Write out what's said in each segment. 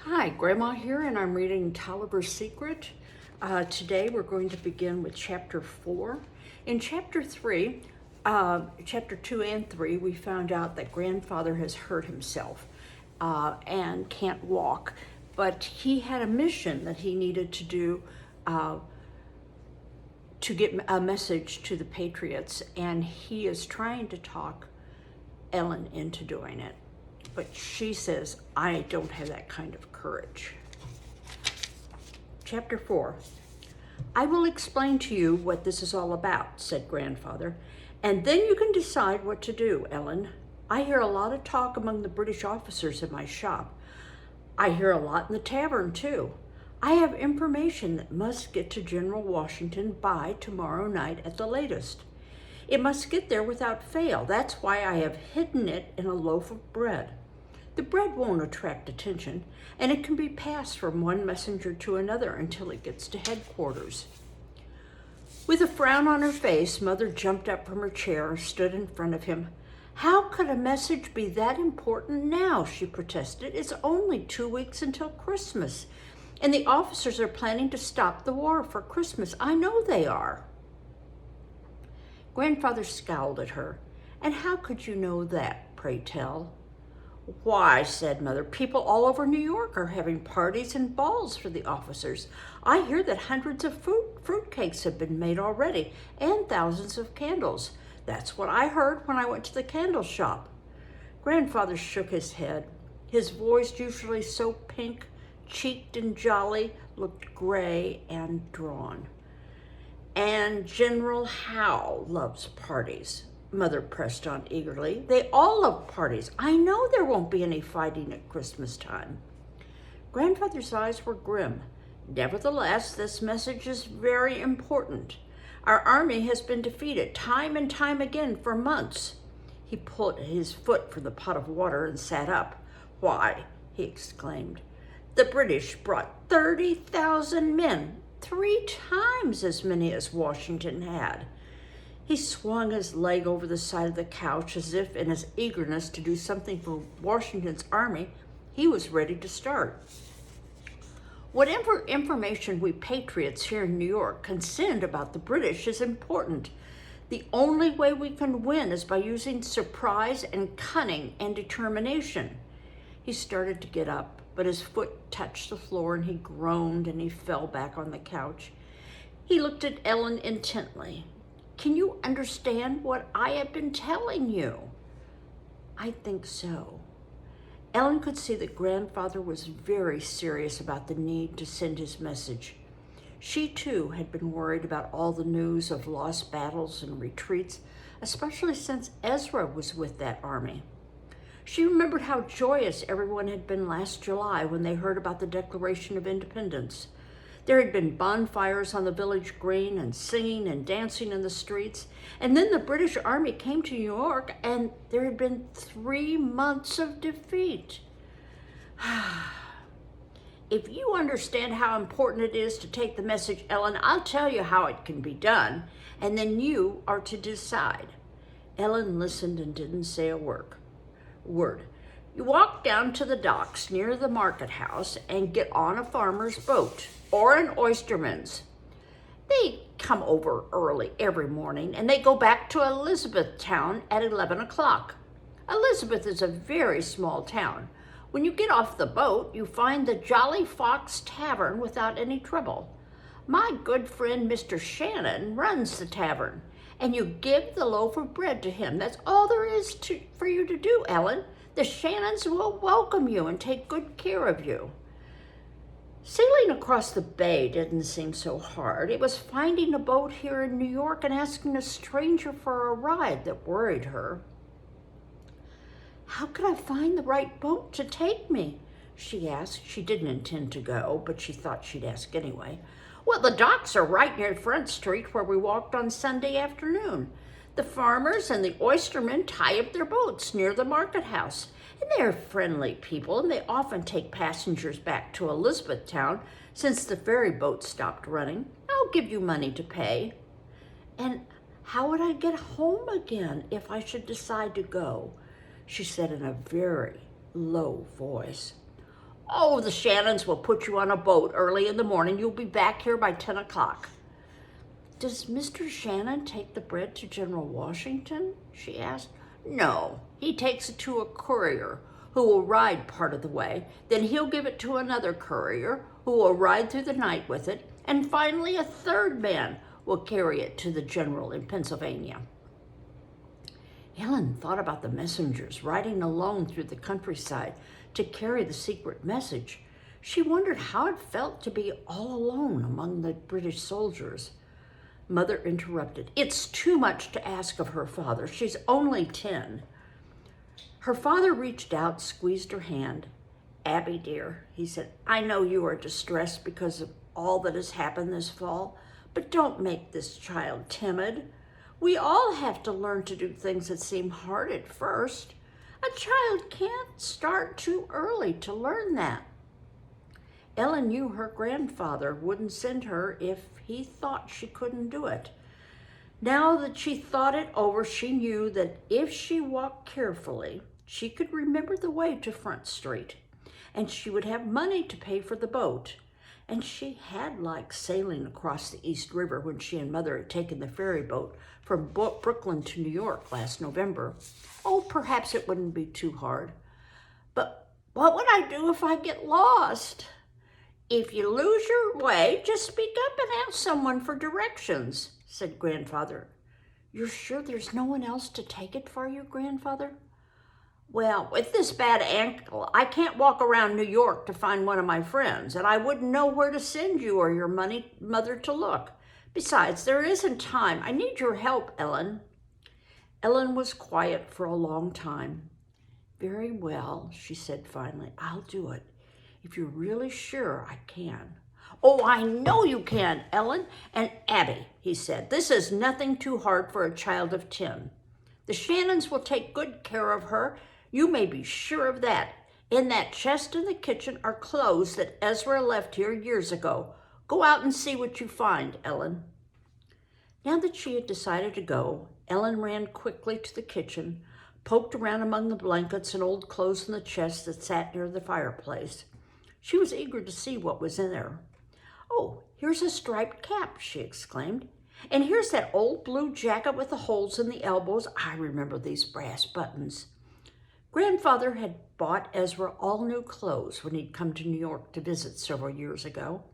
Hi, Grandma here, and I'm reading Toliver's Secret. Today we're going to begin with chapter 4. In chapter 3, chapter 2 and 3, we found out that grandfather has hurt himself and can't walk, but he had a mission that he needed to do to get a message to the patriots, and he is trying to talk Ellen into doing it. But she says, I don't have that kind of courage. Chapter 4. I will explain to you what this is all about, said grandfather, and then you can decide what to do, Ellen. I hear a lot of talk among the British officers in my shop. I hear a lot in the tavern, too. I have information that must get to General Washington by tomorrow night at the latest. It must get there without fail. That's why I have hidden it in a loaf of bread. The bread won't attract attention, and it can be passed from one messenger to another until it gets to headquarters. With a frown on her face, Mother jumped up from her chair and stood in front of him. How could a message be that important now? She protested. It's only 2 weeks until Christmas, and the officers are planning to stop the war for Christmas. I know they are. Grandfather scowled at her. And how could you know that, pray tell? Why, said Mother, people all over New York are having parties and balls for the officers. I hear that hundreds of fruitcakes have been made already, and thousands of candles. That's what I heard when I went to the candle shop. Grandfather shook his head. His voice, usually so pink-cheeked and jolly, looked gray and drawn. And General Howe loves parties. Mother pressed on eagerly. They all love parties. I know there won't be any fighting at Christmas time. Grandfather's eyes were grim. Nevertheless, this message is very important. Our army has been defeated time and time again for months. He pulled his foot from the pot of water and sat up. Why, he exclaimed, the British brought 30,000 men, 3 times as many as Washington had. He swung his leg over the side of the couch as if in his eagerness to do something for Washington's army, he was ready to start. Whatever information we patriots here in New York can send about the British is important. The only way we can win is by using surprise and cunning and determination. He started to get up, but his foot touched the floor and he groaned and he fell back on the couch. He looked at Ellen intently. Can you understand what I have been telling you? I think so. Ellen could see that grandfather was very serious about the need to send his message. She too had been worried about all the news of lost battles and retreats, especially since Ezra was with that army. She remembered how joyous everyone had been last July when they heard about the Declaration of Independence. There had been bonfires on the village green and singing and dancing in the streets. And then the British Army came to New York and there had been 3 months of defeat. If you understand how important it is to take the message, Ellen, I'll tell you how it can be done, and then you are to decide. Ellen listened and didn't say a word. You walk down to the docks near the market house and get on a farmer's boat or an oysterman's. They come over early every morning and they go back to Elizabethtown at 11 o'clock. Elizabeth is a very small town. When you get off the boat, you find the Jolly Fox Tavern without any trouble. My good friend Mr. Shannon runs the tavern, and you give the loaf of bread to him. That's all there is for you to do, Ellen. The Shannons will welcome you and take good care of you. Sailing across the bay didn't seem so hard. It was finding a boat here in New York and asking a stranger for a ride that worried her. How could I find the right boat to take me? She asked. She didn't intend to go, but she thought she'd ask anyway. Well, the docks are right near Front Street where we walked on Sunday afternoon. The farmers and the oystermen tie up their boats near the market house. And they are friendly people, and they often take passengers back to Elizabethtown since the ferry boat stopped running. I'll give you money to pay. And how would I get home again if I should decide to go? She said in a very low voice. Oh, the Shannons will put you on a boat early in the morning. You'll be back here by 10 o'clock. Does Mr. Shannon take the bread to General Washington? She asked. No, he takes it to a courier who will ride part of the way. Then he'll give it to another courier who will ride through the night with it. And finally, a third man will carry it to the general in Pennsylvania. Ellen thought about the messengers riding alone through the countryside to carry the secret message. She wondered how it felt to be all alone among the British soldiers. Mother interrupted. It's too much to ask of her father. She's only 10. Her father reached out, squeezed her hand. Abby, dear, he said, I know you are distressed because of all that has happened this fall, but don't make this child timid. We all have to learn to do things that seem hard at first. A child can't start too early to learn that. Ellen knew her grandfather wouldn't send her if he thought she couldn't do it. Now that she thought it over, she knew that if she walked carefully, she could remember the way to Front Street, and she would have money to pay for the boat. And she had liked sailing across the East River when she and Mother had taken the ferry boat from Brooklyn to New York last November. Oh, perhaps it wouldn't be too hard. But what would I do if I get lost? If you lose your way, just speak up and ask someone for directions, said Grandfather. You're sure there's no one else to take it for you, Grandfather? Well, with this bad ankle, I can't walk around New York to find one of my friends, and I wouldn't know where to send you or your mother to look. Besides, there isn't time. I need your help, Ellen. Ellen was quiet for a long time. Very well, she said finally. I'll do it. If you're really sure, I can. Oh, I know you can, Ellen. And Abby, he said, this is nothing too hard for a child of 10. The Shannons will take good care of her. You may be sure of that. In that chest in the kitchen are clothes that Ezra left here years ago. Go out and see what you find, Ellen. Now that she had decided to go, Ellen ran quickly to the kitchen, poked around among the blankets and old clothes in the chest that sat near the fireplace. She was eager to see what was in there. Oh, here's a striped cap, she exclaimed. And here's that old blue jacket with the holes in the elbows. I remember these brass buttons. Grandfather had bought Ezra all new clothes when he'd come to New York to visit several years ago.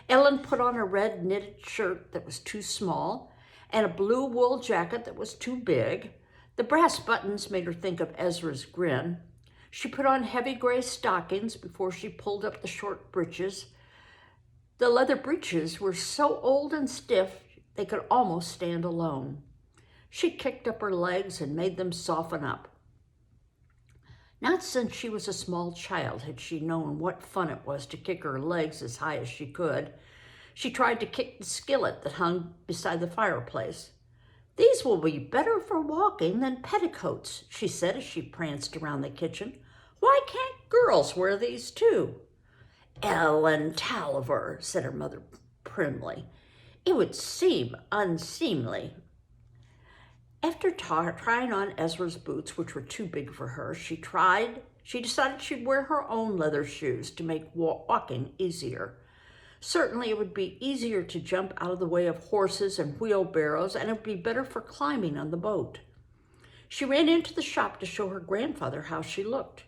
Ellen put on a red knitted shirt that was too small and a blue wool jacket that was too big. The brass buttons made her think of Ezra's grin. She put on heavy gray stockings before she pulled up the short breeches. The leather breeches were so old and stiff they could almost stand alone. She kicked up her legs and made them soften up. Not since she was a small child had she known what fun it was to kick her legs as high as she could. She tried to kick the skillet that hung beside the fireplace. These will be better for walking than petticoats, she said as she pranced around the kitchen. Why can't girls wear these too? Ellen Toliver, said her mother primly. It would seem unseemly. After trying on Ezra's boots, which were too big for her, she decided she'd wear her own leather shoes to make walking easier. Certainly it would be easier to jump out of the way of horses and wheelbarrows, and it would be better for climbing on the boat. She ran into the shop to show her grandfather how she looked.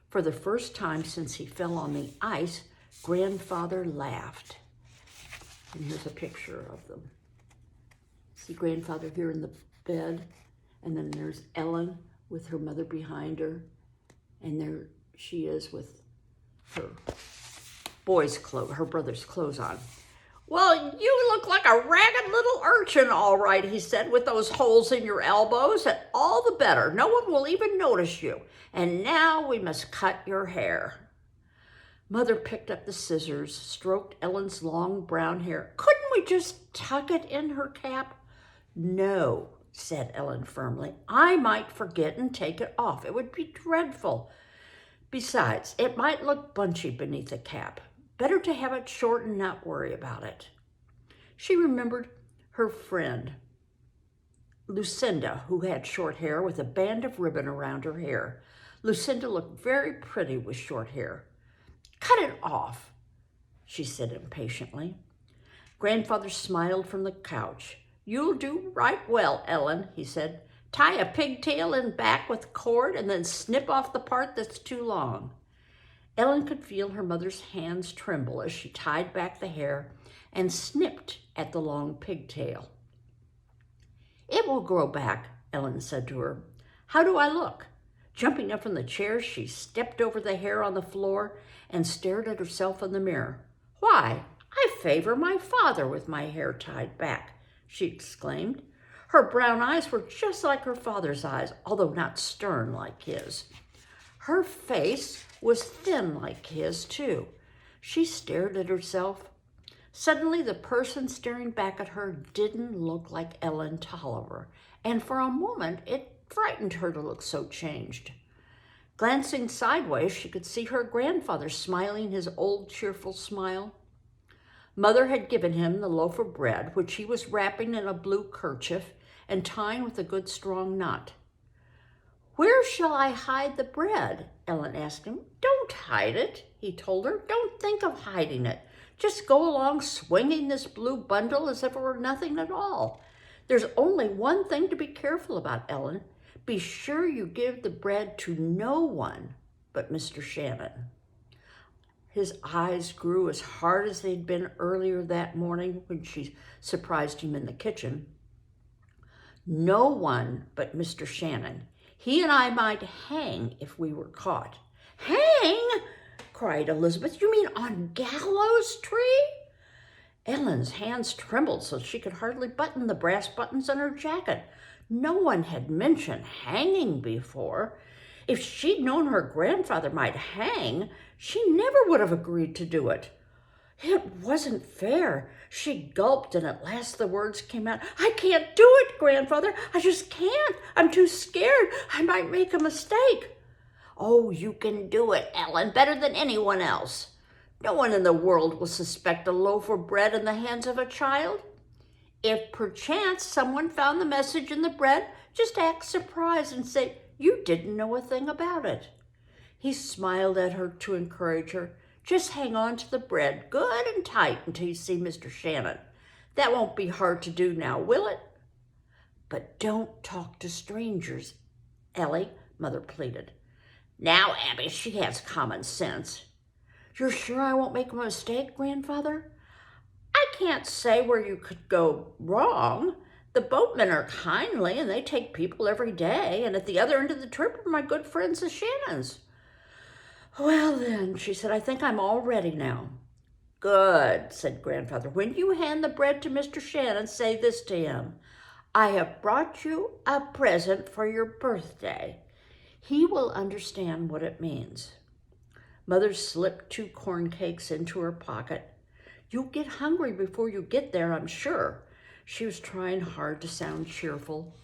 For the first time since he fell on the ice, Grandfather laughed. And here's a picture of them. See Grandfather here in the bed, and then there's Ellen with her mother behind her, and there she is with her her brother's clothes on. Well, you look like a ragged little urchin, all right, he said, with those holes in your elbows, and all the better. No one will even notice you. And now we must cut your hair. Mother picked up the scissors, stroked Ellen's long brown hair. Couldn't we just tuck it in her cap? No, said Ellen firmly. I might forget and take it off. It would be dreadful. Besides, it might look bunchy beneath a cap. Better to have it short and not worry about it. She remembered her friend, Lucinda, who had short hair with a band of ribbon around her hair. Lucinda looked very pretty with short hair. Cut it off, she said impatiently. Grandfather smiled from the couch. You'll do right well, Ellen, he said. Tie a pigtail in back with cord and then snip off the part that's too long. Ellen could feel her mother's hands tremble as she tied back the hair and snipped at the long pigtail. It will grow back, Ellen said to her. How do I look? Jumping up from the chair, she stepped over the hair on the floor and stared at herself in the mirror. Why, I favor my father with my hair tied back, she exclaimed. Her brown eyes were just like her father's eyes, although not stern like his. Her face was thin like his, too. She stared at herself. Suddenly, the person staring back at her didn't look like Ellen Toliver, and for a moment, it frightened her to look so changed. Glancing sideways, she could see her grandfather smiling his old cheerful smile. Mother had given him the loaf of bread, which he was wrapping in a blue kerchief and tying with a good strong knot. Where shall I hide the bread? Ellen asked him. Don't hide it, he told her. Don't think of hiding it. Just go along swinging this blue bundle as if it were nothing at all. There's only one thing to be careful about, Ellen. Be sure you give the bread to no one but Mr. Shannon. His eyes grew as hard as they'd been earlier that morning when she surprised him in the kitchen. No one but Mr. Shannon. He and I might hang if we were caught. Hang? Cried Elizabeth. You mean on gallows tree? Ellen's hands trembled so she could hardly button the brass buttons on her jacket. No one had mentioned hanging before. If she'd known her grandfather might hang, she never would have agreed to do it. It wasn't fair. She gulped, and at last the words came out. I can't do it, Grandfather. I just can't. I'm too scared. I might make a mistake. Oh, you can do it, Ellen, better than anyone else. No one in the world will suspect a loaf of bread in the hands of a child. If perchance someone found the message in the bread, just act surprised and say you didn't know a thing about it. He smiled at her to encourage her. Just hang on to the bread good and tight until you see Mr. Shannon. That won't be hard to do now, will it? But don't talk to strangers, Ellie, Mother pleaded. Now, Abby, she has common sense. You're sure I won't make a mistake, Grandfather? I can't say where you could go wrong. The boatmen are kindly, and they take people every day, and at the other end of the trip are my good friends, the Shannons. Well, then, she said, I think I'm all ready now. Good, said Grandfather. When you hand the bread to Mr. Shannon, say this to him. I have brought you a present for your birthday. He will understand what it means. Mother slipped 2 corn cakes into her pocket. You'll get hungry before you get there, I'm sure. She was trying hard to sound cheerful.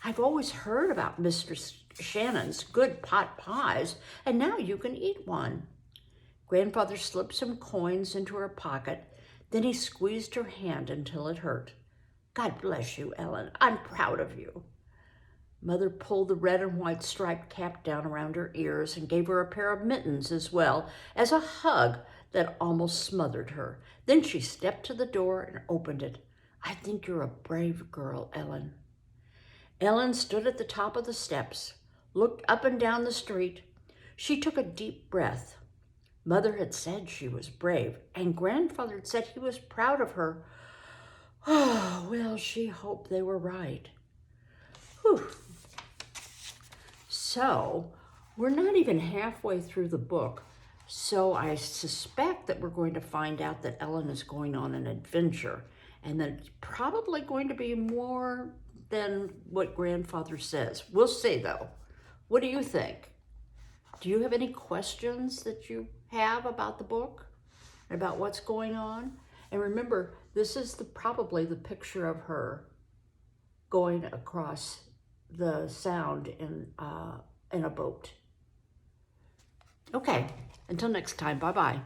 I've always heard about Mr. Shannon's good pot pies, and now you can eat one. Grandfather slipped some coins into her pocket. Then he squeezed her hand until it hurt. God bless you, Ellen. I'm proud of you. Mother pulled the red and white striped cap down around her ears and gave her a pair of mittens as well as a hug that almost smothered her. Then she stepped to the door and opened it. I think you're a brave girl, Ellen. Ellen stood at the top of the steps, looked up and down the street. She took a deep breath. Mother had said she was brave, and Grandfather had said he was proud of her. Oh, well, she hoped they were right. Whew. So, we're not even halfway through the book, so I suspect that we're going to find out that Ellen is going on an adventure, and that it's probably going to be more than what Grandfather says. We'll see, though. What do you think? Do you have any questions that you have about the book, about what's going on? And remember, this is probably the picture of her going across the sound in a boat. Okay, until next time, bye-bye.